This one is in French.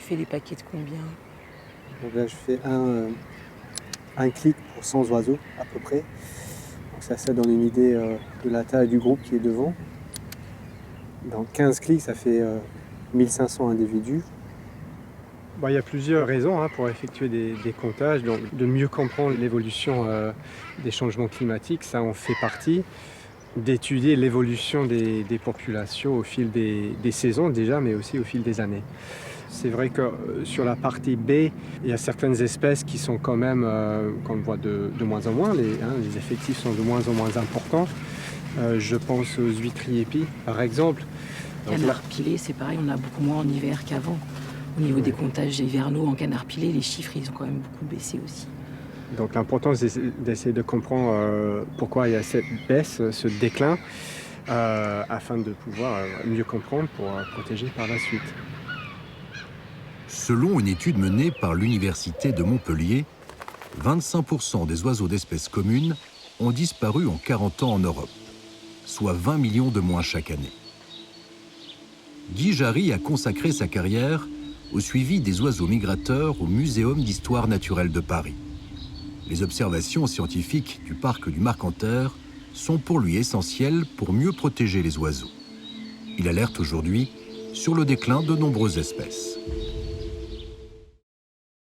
fais des paquets de combien? Donc là, je fais un clic pour 100 oiseaux à peu près. Donc ça donne une idée de la taille du groupe qui est devant. Dans 15 clics, ça fait 1500 individus. Il y a plusieurs raisons pour effectuer des comptages. Donc, de mieux comprendre l'évolution des changements climatiques, ça en fait partie. D'étudier l'évolution des populations au fil des saisons déjà, mais aussi au fil des années. C'est vrai que sur la partie B, il y a certaines espèces qui sont quand même, qu'on voit de moins en moins, les effectifs sont de moins en moins importants. Je pense aux huîtres épis, par exemple. Canard pilé, c'est pareil, on a beaucoup moins en hiver qu'avant. Au niveau des comptages hivernaux en canard pilé, les chiffres, ils ont quand même beaucoup baissé aussi. Donc l'important, c'est d'essayer de comprendre pourquoi il y a cette baisse, ce déclin, afin de pouvoir mieux comprendre pour protéger par la suite. Selon une étude menée par l'Université de Montpellier, 25% des oiseaux d'espèces communes ont disparu en 40 ans en Europe, soit 20 millions de moins chaque année. Guy Jarry a consacré sa carrière au suivi des oiseaux migrateurs au Muséum d'histoire naturelle de Paris. Les observations scientifiques du parc du Marcanterre sont pour lui essentielles pour mieux protéger les oiseaux. Il alerte aujourd'hui sur le déclin de nombreuses espèces.